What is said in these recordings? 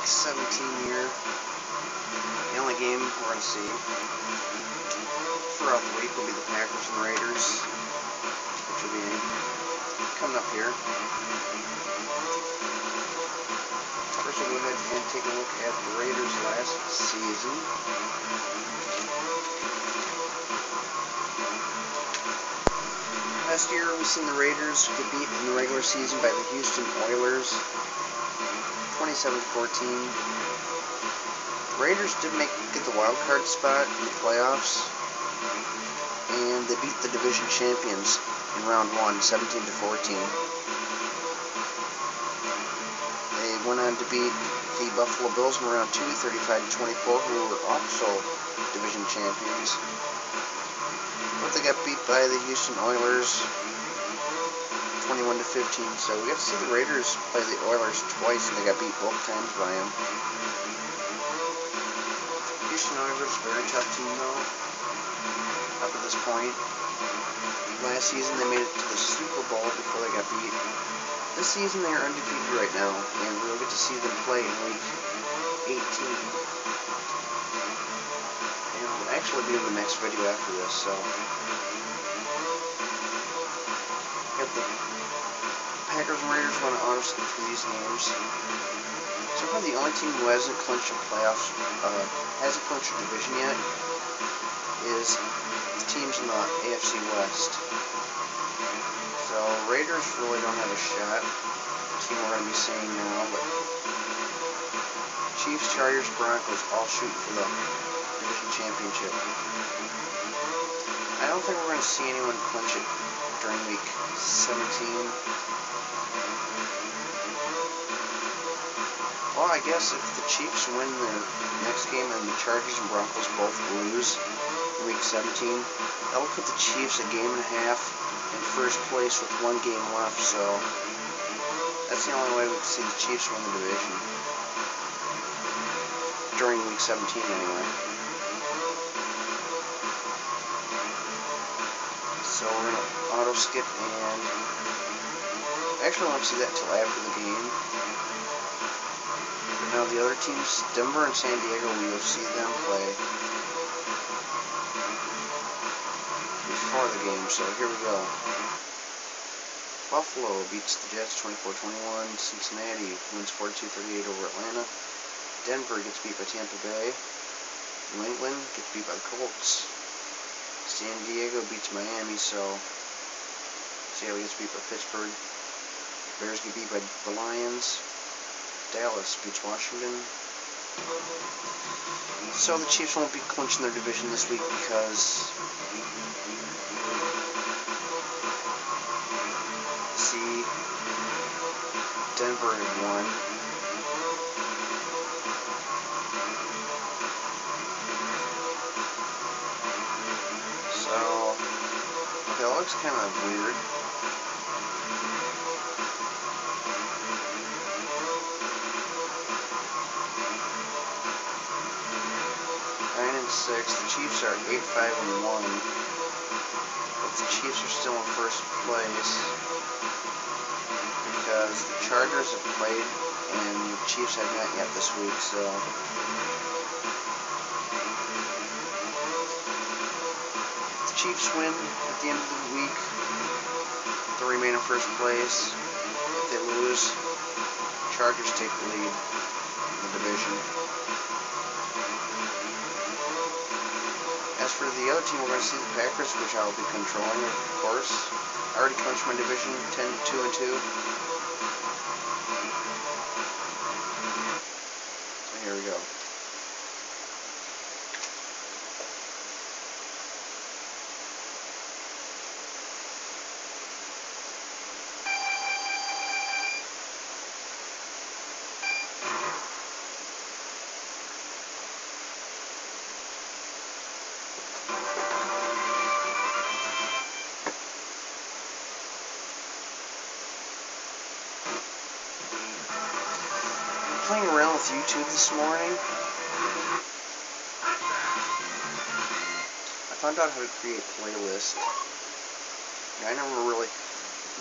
week 17 here. The only game we're going to see throughout the week will be the Packers and Raiders, which will be coming up here. First we'll go ahead and take a look at the Raiders last season. Last year we seen the Raiders get beat in the regular season by the Houston Oilers, 27-14. Raiders did get the wild card spot in the playoffs, and they beat the division champions in round 1, 17-14. They went on to beat the Buffalo Bills in round 2, 35-24, who were also division champions. But they got beat by the Houston Oilers 21-15. So we got to see the Raiders play the Oilers twice, and they got beat both times by them. Houston Oilers, very tough team though, up to this point. Last season they made it to the Super Bowl before they got beat. This season they are undefeated right now, and we'll get to see them play in week 18. And it'll actually be in the next video after this, so. Got the Packers and Raiders want to auto skip through these games. So far the only team who hasn't clinched a playoffs, hasn't clinched a division yet, is the teams in the AFC West. So Raiders really don't have a shot. The team we're going to be seeing now, but Chiefs, Chargers, Broncos all shooting for the division championship. I don't think we're going to see anyone clinch it during week 17. Well, I guess if the Chiefs win their next game and the Chargers and Broncos both lose in week 17, that'll put the Chiefs a game and a half in first place with one game left, so that's the only way we can see the Chiefs win the division. During week 17 anyway. So we're going to auto skip, and actually I won't see that until after the game. But now the other teams, Denver and San Diego, we will see them play before the game, so here we go. Buffalo beats the Jets 24-21. Cincinnati wins 42-38 over Atlanta. Denver gets beat by Tampa Bay. New England gets beat by the Colts. San Diego beats Miami, so Seattle gets beat by Pittsburgh. Bears get beat by the Lions. Dallas beats Washington. So the Chiefs won't be clinching their division this week because see Denver had won. So okay, that looks kind of weird. The Chiefs are 8-5-1, but the Chiefs are still in first place because the Chargers have played and the Chiefs have not yet this week. So if the Chiefs win at the end of the week, they'll remain in first place. If they lose, Chargers take the lead in the division. As for the other team, we're going to see the Packers, which I'll be controlling, of course. I already clinched my division, 10-2-2. So here we go. Playing around with YouTube this morning, I found out how to create playlists. I never really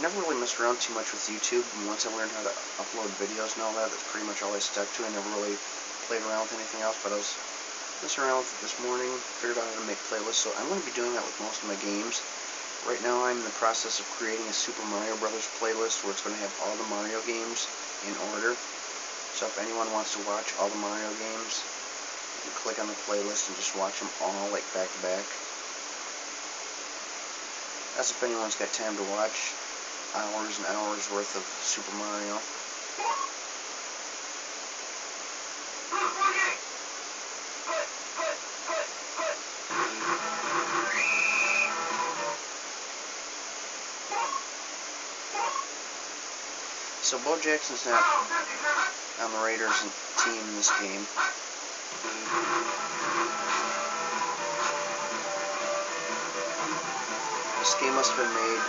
never really messed around too much with YouTube, and once I learned how to upload videos and all that, that's pretty much all I stuck to. I never really played around with anything else, but I was messing around with it this morning, figured out how to make playlists, so I'm going to be doing that with most of my games. Right now I'm in the process of creating a Super Mario Brothers playlist where it's going to have all the Mario games in order. So if anyone wants to watch all the Mario games, you can click on the playlist and just watch them all like back to back. That's if anyone's got time to watch hours and hours worth of Super Mario. So Bo Jackson's not on the Raiders team in this game. This game must have been made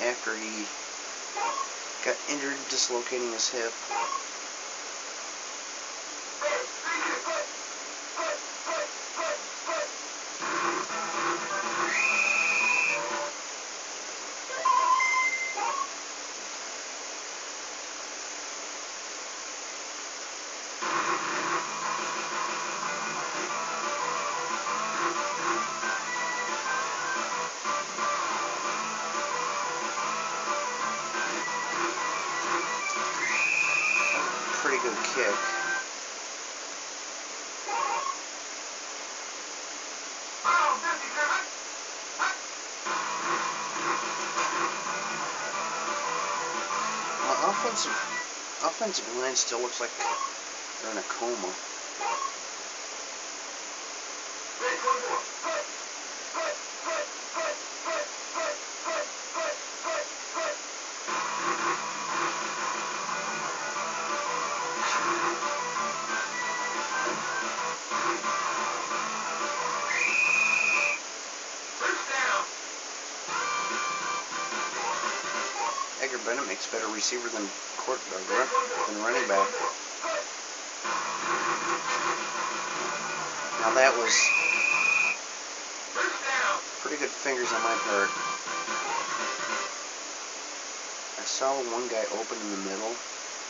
after he got injured dislocating his hip. Pretty good kick. My offensive line still looks like they're in a coma. Bennett makes a better receiver than running back. Now that was pretty good fingers on my part. I saw one guy open in the middle.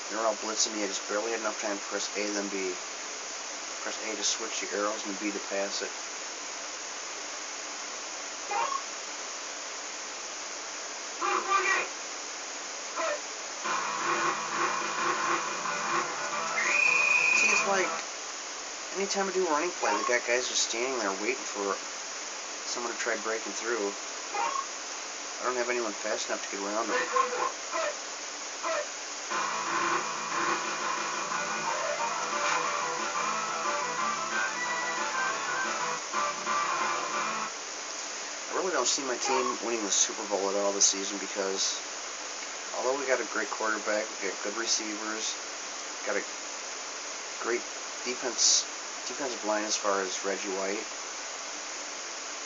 They were all blitzing me. I just barely had enough time to press A, then B. Press A to switch the arrows and B to pass it. Like, anytime I do a running play, the guy's just standing there waiting for someone to try breaking through. I don't have anyone fast enough to get around him. I really don't see my team winning the Super Bowl at all this season because although we got a great quarterback, we got good receivers, got a great defensive line as far as Reggie White.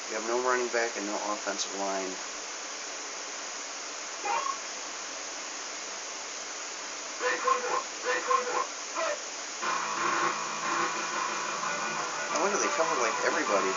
We have no running back and no offensive line. I wonder, they cover like everybody.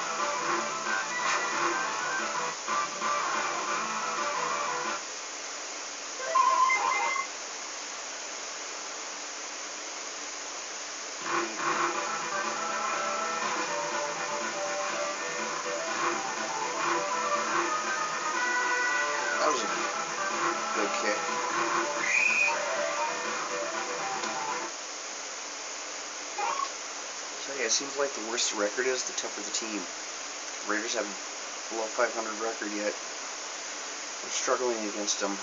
That was a good kick. So yeah, it seems like the worse the record is, the tougher the team. The Raiders have below 500 record yet. We're struggling against them.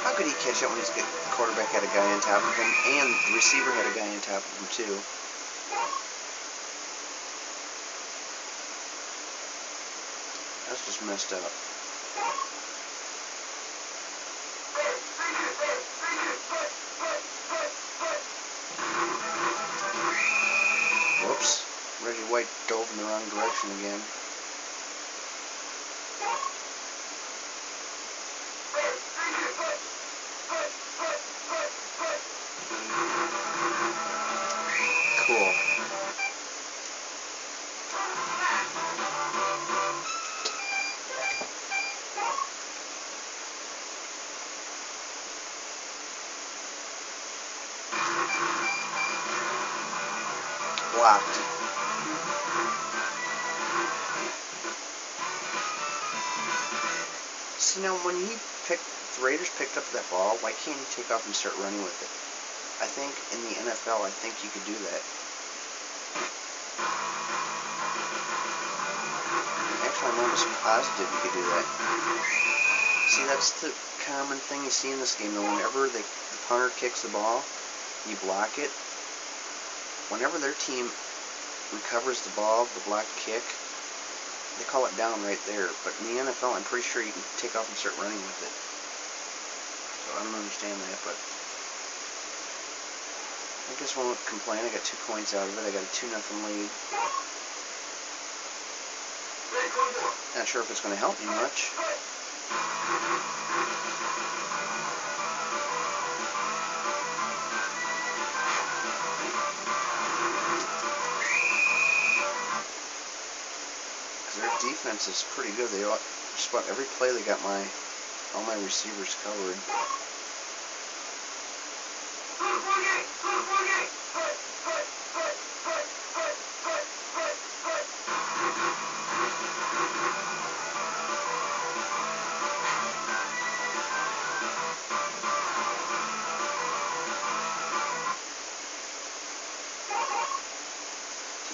How could he catch up when the quarterback had a guy on top of him and the receiver had a guy on top of him too? That's just messed up. Whoops. Reggie White dove in the wrong direction again. Blocked. See, now when the Raiders picked up that ball, why can't he take off and start running with it? I think in the NFL, I think you could do that. Actually, I'm almost positive you could do that. See, that's the common thing you see in this game, though. Whenever the punter kicks the ball, you block it. Whenever their team recovers the ball, the block kick, they call it down right there. But in the NFL, I'm pretty sure you can take off and start running with it. So I don't understand that, but I guess I won't complain. I got 2 points out of it. I got a 2-0 lead. Not sure if it's going to help me much. Because their defense is pretty good. They just about every play they got all my receivers covered.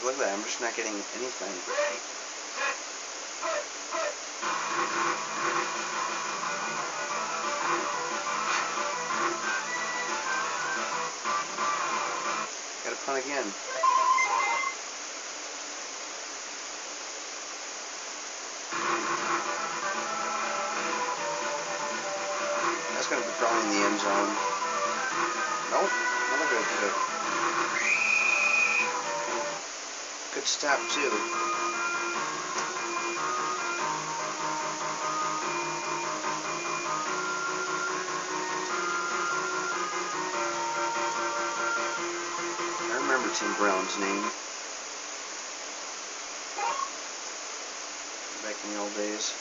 Look at that, I'm just not getting anything. Gotta punt again. That's gonna be probably in the end zone. Nope, another good pick. Good stop too. I remember Tim Brown's name. Back in the old days.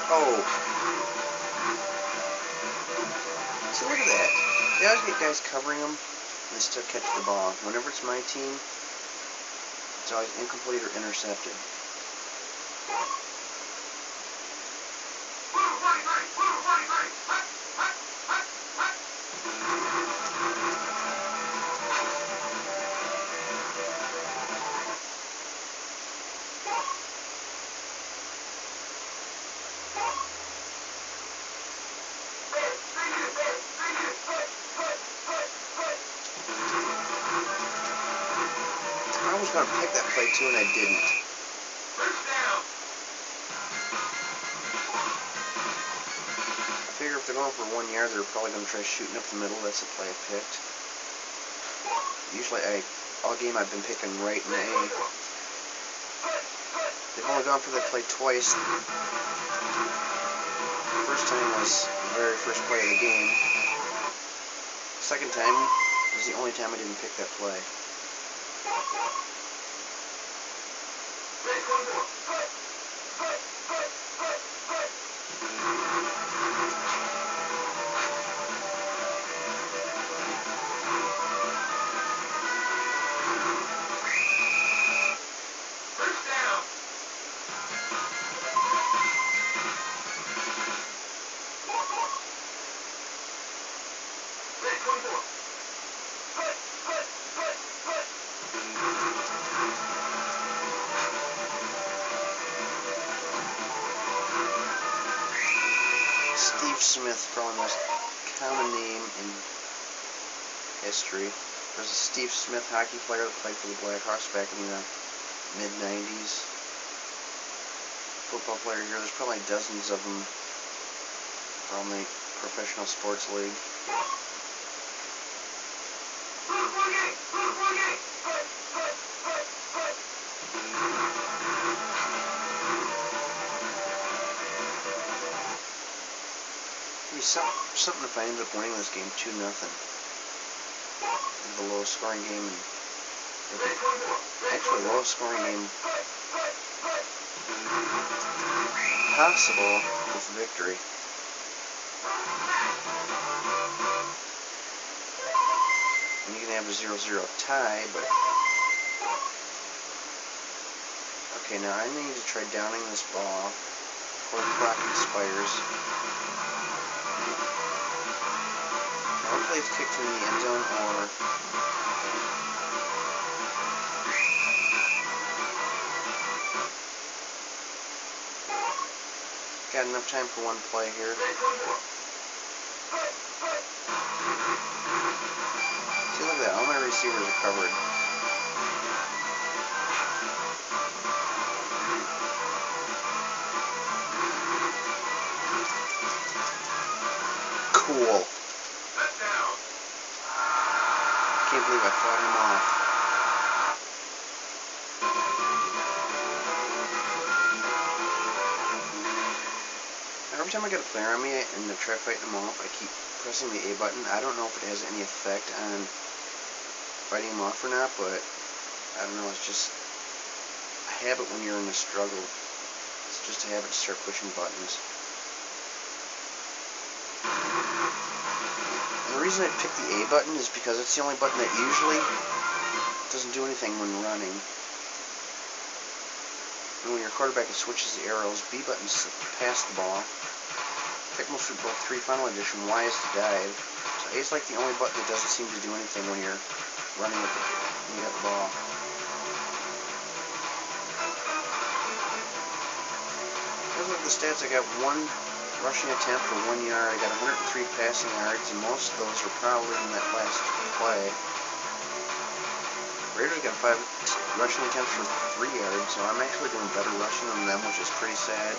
Oh. See, look at that. They always get guys covering them, and they still catch the ball. Whenever it's my team, it's always incomplete or intercepted. I was going to pick that play too, and I didn't. I figure if they're going for 1 yard, they're probably going to try shooting up the middle. That's the play I picked. Usually, all game I've been picking right and A. They've only gone for that play twice. The first time was the very first play of the game. The second time was the only time I didn't pick that play. Steve Smith, probably the most common name in history. There's a Steve Smith hockey player that played for the Blackhawks back in the mid-90s. Football player here. There's probably dozens of them from the professional sports league. It'd be something if I end up winning this game 2-0. The lowest scoring game. Actually, the lowest scoring game possible with victory. have a 0-0 tie, but... Okay, now I need to try downing this ball before the clock expires. Now, hopefully it's kicked in the end zone, or... Got enough time for one play here. See, look at that. All my receivers are covered. Cool. Can't believe I fought him off. Every time I get a player on me and I try fighting him off, I keep pressing the A button. I don't know if it has any effect on fighting him off or not, but I don't know, it's just a habit when you're in a struggle. It's just a habit to start pushing buttons. And the reason I picked the A button is because it's the only button that usually doesn't do anything when running. And when your quarterback switches the arrows, B button's to pass the ball. Tecmo Football 3 Final Edition, Y is to dive. So A is like the only button that doesn't seem to do anything when you're running with when you got the ball. Here's look at the stats. I got 1 rushing attempt for 1 yard. I got 103 passing yards, and most of those were probably in that last play. Raiders got 5 rushing attempts for 3 yards, so I'm actually doing better rushing than them, which is pretty sad.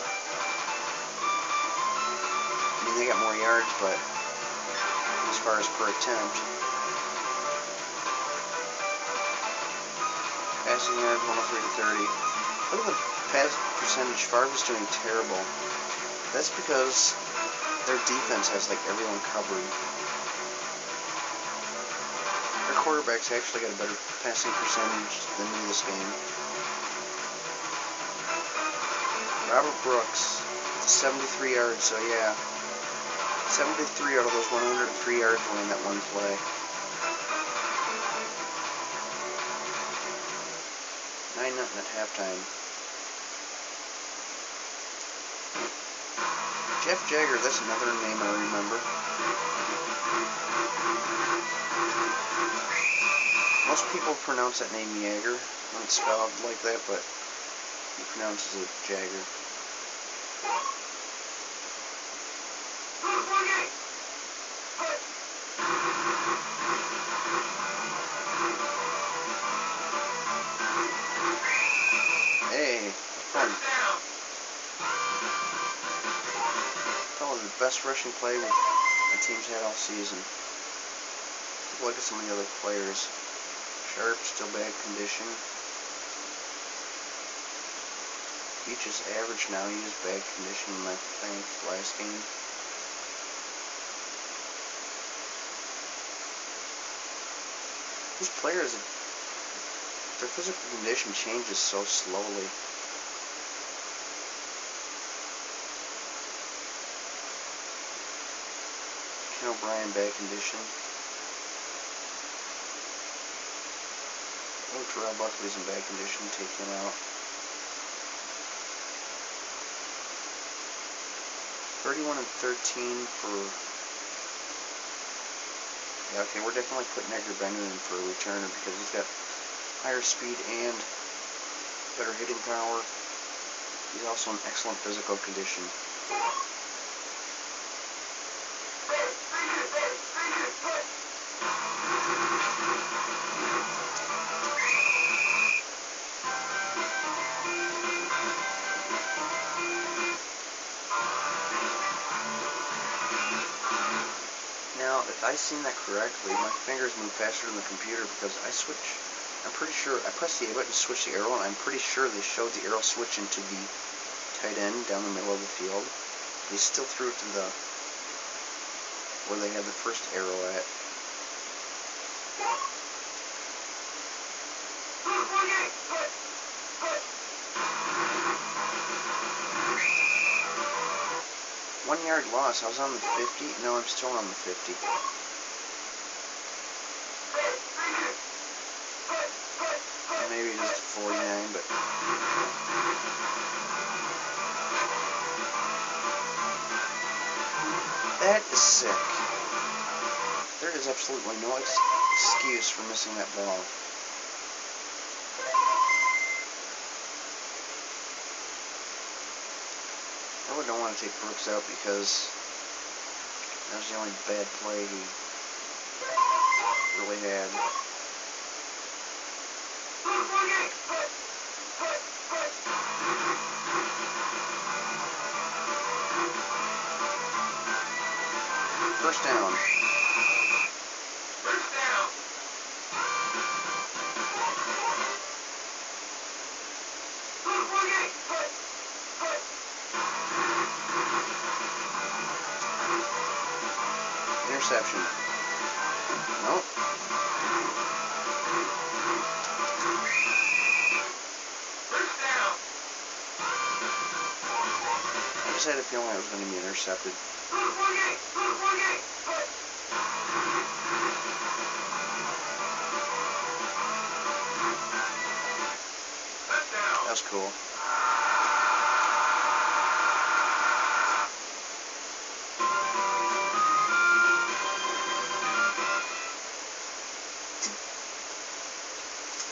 I mean, they got more yards, but as far as per attempt. Passing yards, 103 to 30. Look at the pass percentage. Favre's doing terrible. That's because their defense has, like, everyone covered. Their quarterback's actually got a better passing percentage than me this game. Robert Brooks, 73 yards, so yeah. 73 out of those 103 yards were in that one play. 9-0 at halftime. Jeff Jagger, that's another name I remember. Most people pronounce that name Jagger when it's spelled like that, but he pronounces it Jagger. Hey, fun. Probably the best rushing play my team's had all season. Look at some of the other players. Sharp, still bad condition. Beach is average now. He was bad condition, I think, last game. These players, their physical condition changes so slowly. Ken O'Brien, bad condition. Oh, Terrell Buckley's in bad condition, take him out. 31 and 13 for... Yeah, okay, we're definitely putting Edgar Bender in for a returner because he's got higher speed and better hitting power. He's also in excellent physical condition. Now, if I seen that correctly, my fingers move faster than the computer because I'm pretty sure, I pressed the A button to switch the arrow, and I'm pretty sure they showed the arrow switch into the tight end down the middle of the field. They still threw it to the, where they had the first arrow at. One yard loss. I was on the 50. No, I'm still on the 50. 49, but that is sick. There is absolutely no excuse for missing that ball. I really don't want to take Brooks out because that was the only bad play he really had. First down. Interception. Nope. I just had a feeling I was going to be intercepted. That was cool.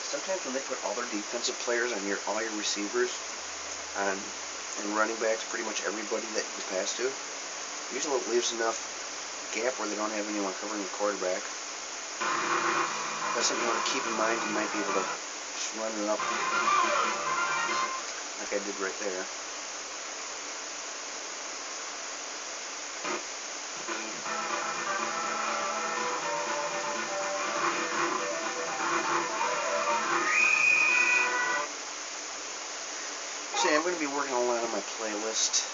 Sometimes when they put all their defensive players on all your receivers and running backs, pretty much everybody that you pass to, usually it leaves enough gap where they don't have anyone covering the quarterback. That's something you want to keep in mind. You might be able to just run it up like I did right there. See, I'm going to be working a lot on my playlist.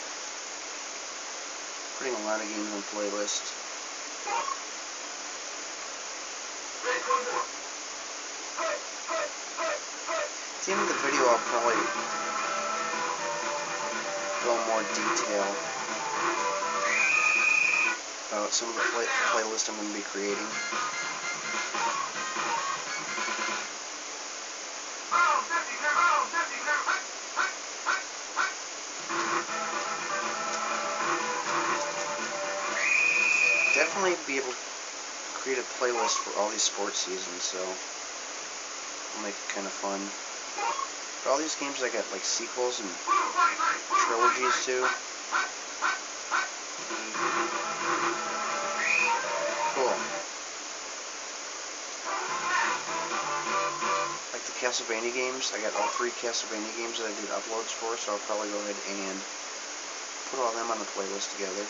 Putting a lot of games on playlist. At the end of the video, I'll probably go in more detail about some of the playlist I'm going to be creating. Definitely be able to create a playlist for all these sports seasons, so it'll make it kind of fun. But all these games I got like sequels and trilogies too. Cool. Like the Castlevania games, I got all 3 Castlevania games that I did uploads for, so I'll probably go ahead and put all them on the playlist together.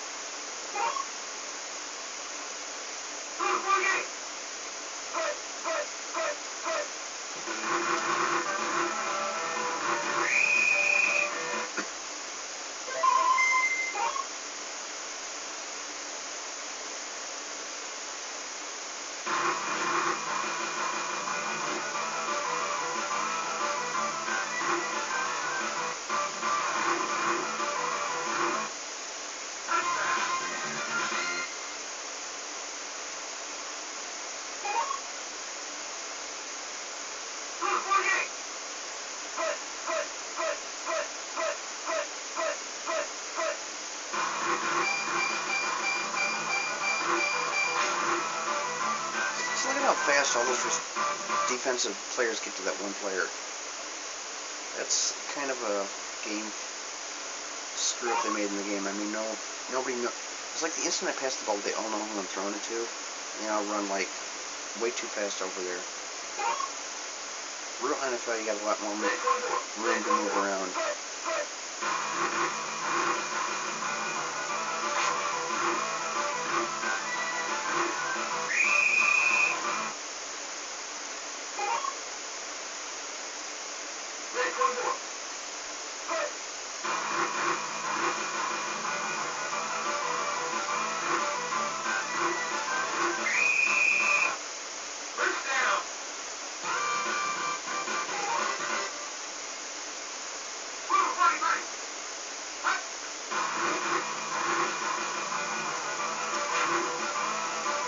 So look at how fast all those defensive players get to that one player. That's kind of a game screw up they made in the game. I mean, nobody knows. It's like the instant I pass the ball, they all know who I'm throwing it to. And they all run like way too fast over there. Real NFL, you got a lot more room to move around.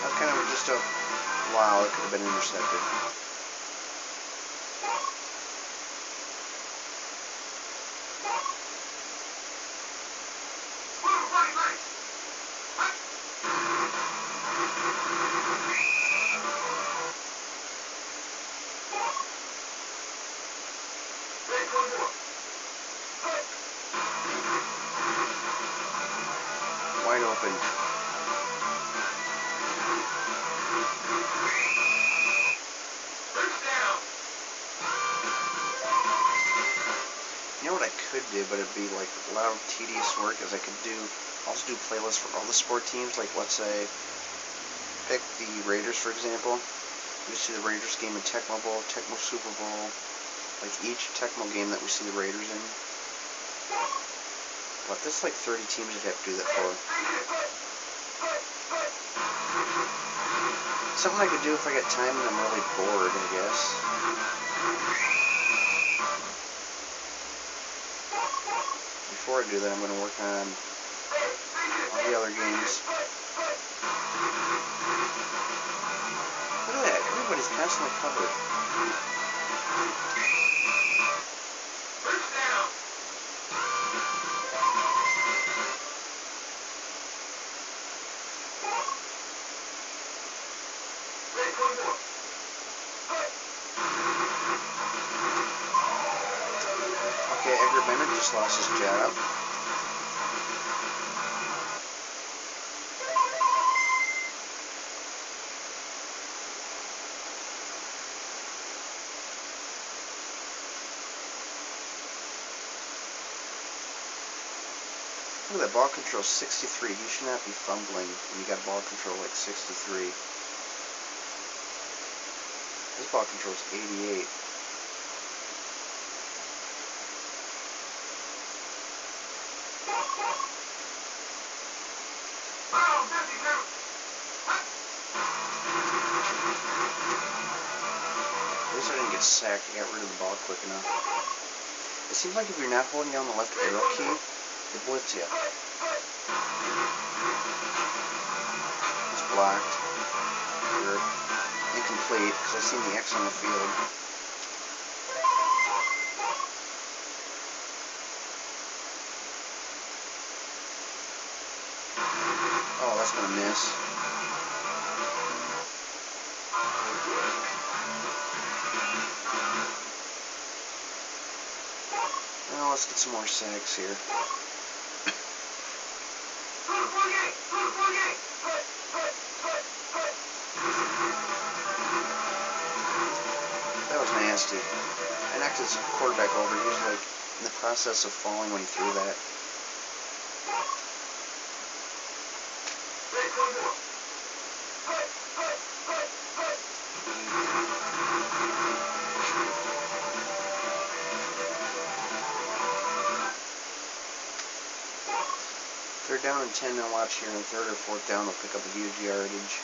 That's kind of just a wow, it could have been intercepted. open. You know what I could do, but it'd be like a lot of tedious work, is I could also do playlists for all the sport teams. Like, let's say, pick the Raiders, for example. You see the Raiders game in Tecmo Bowl, Tecmo Super Bowl, like each Tecmo game that we see the Raiders in. But that's like 30 teams you'd have to do that for. Something I could do if I get time and I'm really bored, I guess. Before I do that, I'm going to work on all the other games. Look at that, everybody's constantly covered. Okay, Edgar Bennett just lost his job. Look at that, ball control 63. You should not be fumbling when you got ball control like 63. This ball control is 88. At least I didn't get sacked. I got rid of the ball quick enough. It seems like if you're not holding down the left arrow key, it blitz you. It's blocked. Or incomplete, because I seen the X on the field. Oh, that's going to miss. Now let's get some more sacks here. That was nasty. I knocked his quarterback over. He was like in the process of falling when he threw that. Third down and 10, now watch here. On third or fourth down, they'll pick up a huge yardage.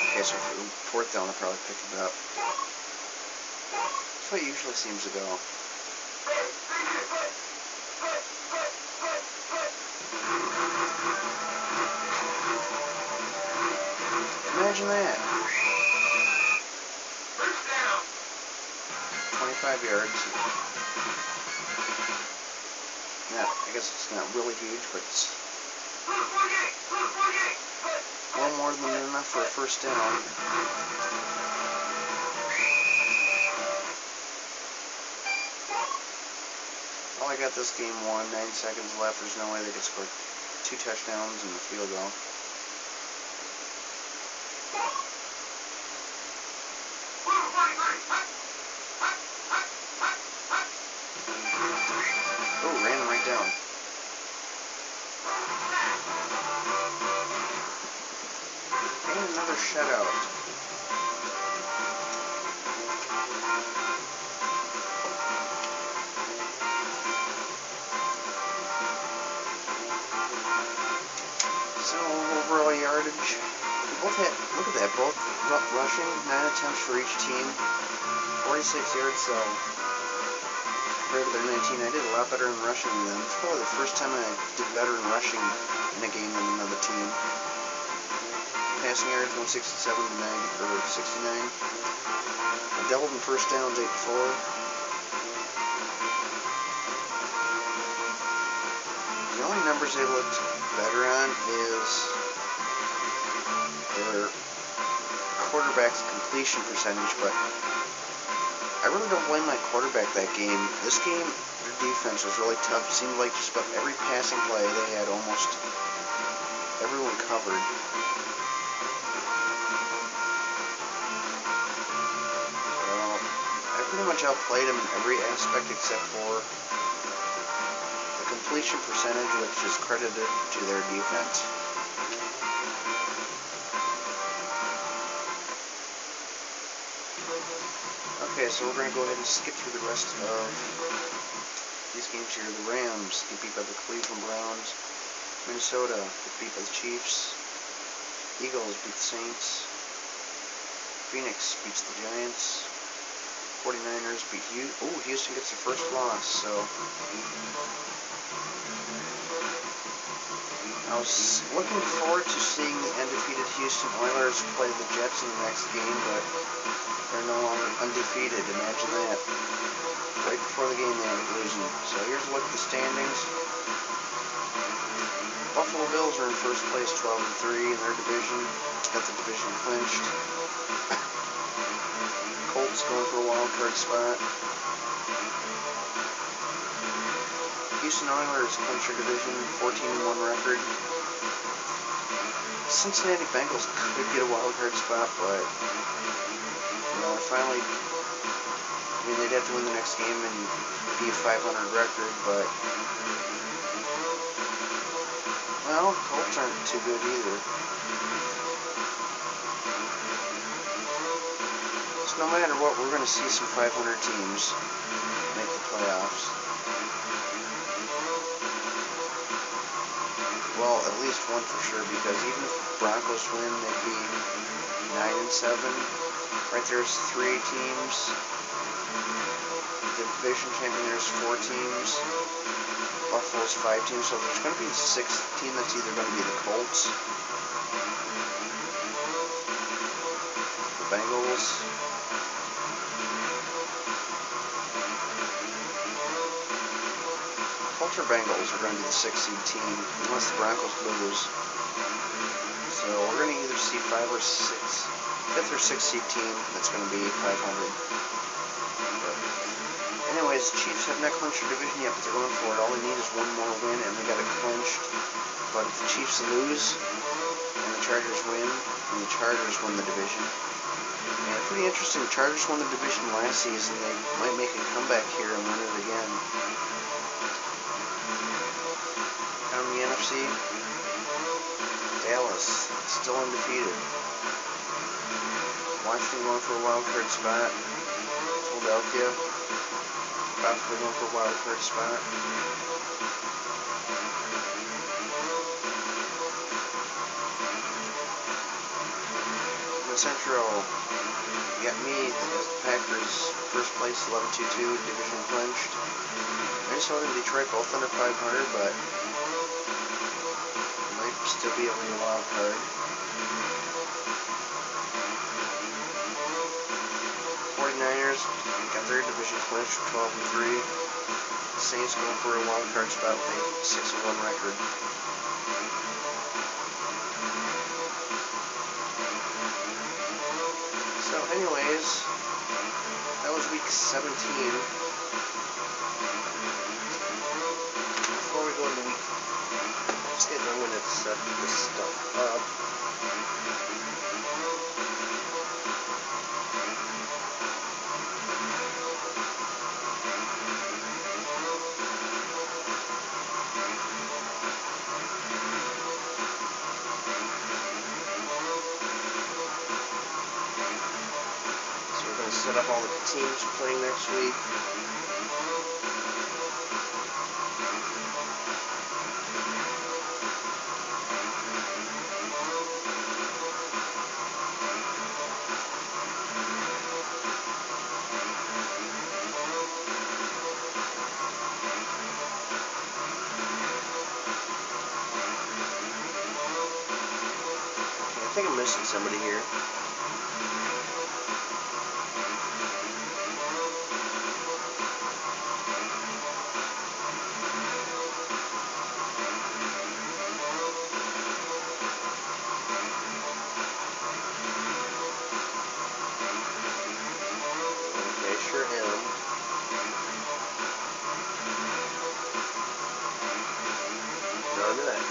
Okay, so for fourth down, they'll probably pick it up. That's the way it usually seems to go. Imagine that. 25 yards. Yeah, I guess it's not really huge, but it's a little more than enough for a first down. Well, I got this game won. 9 seconds left. There's no way they could score 2 touchdowns and a field goal. Oh, ran him right down. And another shutout. So, overall yardage. We both had, look at that, both rushing, 9 attempts for each team. 46 yards, so compared to their 19, I did a lot better in rushing than them. It's probably the first time I did better in rushing in a game than another team. Passing yards 167 to 90 or 69. I doubled in first downs 8-4. The only numbers they looked better on is their quarterback's completion percentage, but I really don't blame my quarterback that game. This game, their defense was really tough. It seemed like just about every passing play they had almost everyone covered. Well, I pretty much outplayed them in every aspect except for the completion percentage, which is credited to their defense. Okay, so we're going to go ahead and skip through the rest of these games here. The Rams get beat by the Cleveland Browns. Minnesota get beat by the Chiefs. Eagles beat the Saints. Phoenix beats the Giants. 49ers beat Houston. Ooh, Houston gets their first loss, so I was looking forward to seeing the undefeated Houston Oilers play the Jets in the next game, but they're no longer undefeated. Imagine that. Right before the game they ended up losing. So here's a look at the standings. Buffalo Bills are in first place, 12-3 in their division. Got the division clinched. Colts going for a wild card spot. Houston Oilers clinch their division, 14-1 record. Cincinnati Bengals could get a wild card spot, but finally, I mean, they'd have to win the next game and be a 500 record, but well, Colts aren't too good either. So no matter what, we're going to see some 500 teams make the playoffs. Well, at least one for sure, because even if the Broncos win, they'd be 9-7. Right there's 3 teams. The division champion, there's 4 teams. Buffalo's 5 teams, so there's going to be a 6th team that's either going to be the Colts, the Bengals, Colts or Bengals are going to be the 6th seed team, unless the Broncos lose. So we're going to either see 5th or 6th seed team that's going to be 500. Anyways, the Chiefs have not clinched their division yet, but they're going for it. All they need is one more win, and they got it clinched. But if the Chiefs lose, and the Chargers win, and the Chargers win the division. And pretty interesting, the Chargers won the division last season. They might make a comeback here and win it again. Down in the NFC, Dallas, still undefeated. Washington going for a wild card spot. Philadelphia, possibly going for a wild card spot. In the Central, you got me as the Packers, first place, 11-2, division clinched. Minnesota and Detroit both under 500, but might still be able to get a wild card. 49ers got their division clinched, 12-3. The Saints going for a wild card spot with a 6-1 record. So anyways, that was week 17. Before we go into week 8, I'm going to set this stuff up. Set up all the teams playing next week. Okay, I think I'm missing somebody here. sure am. No, I'm not.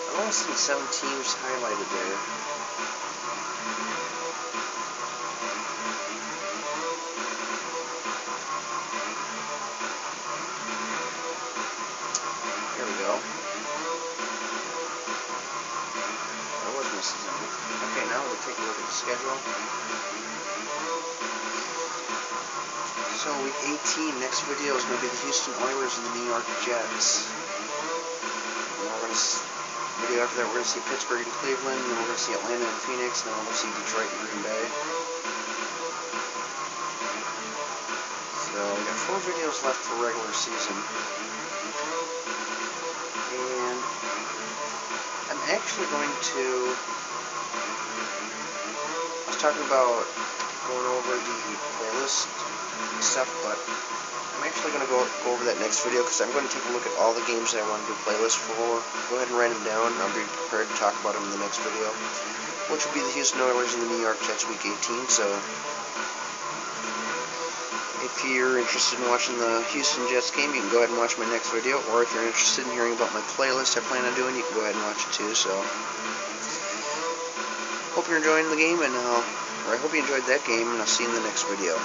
I'm only seeing 7 teams highlighted there. There we go. That was my season. Okay, now we'll take a look at the schedule. So week 18, next video is going to be the Houston Oilers and the New York Jets. And then we're going to video after that, we're going to see Pittsburgh and Cleveland, and then we're going to see Atlanta and Phoenix, and then we're going to see Detroit and Green Bay. So we got 4 videos left for regular season. And I'm actually going to, I was talking about going over the playlist stuff, but I'm actually going to go over that next video because I'm going to take a look at all the games that I want to do playlists for. Go ahead and write them down. I'll be prepared to talk about them in the next video, which will be the Houston Oilers and the New York Jets week 18. So if you're interested in watching the Houston Jets game, you can go ahead and watch my next video, or if you're interested in hearing about my playlist I plan on doing, you can go ahead and watch it too. So hope you're enjoying the game, and I hope you enjoyed that game, and I'll see you in the next video.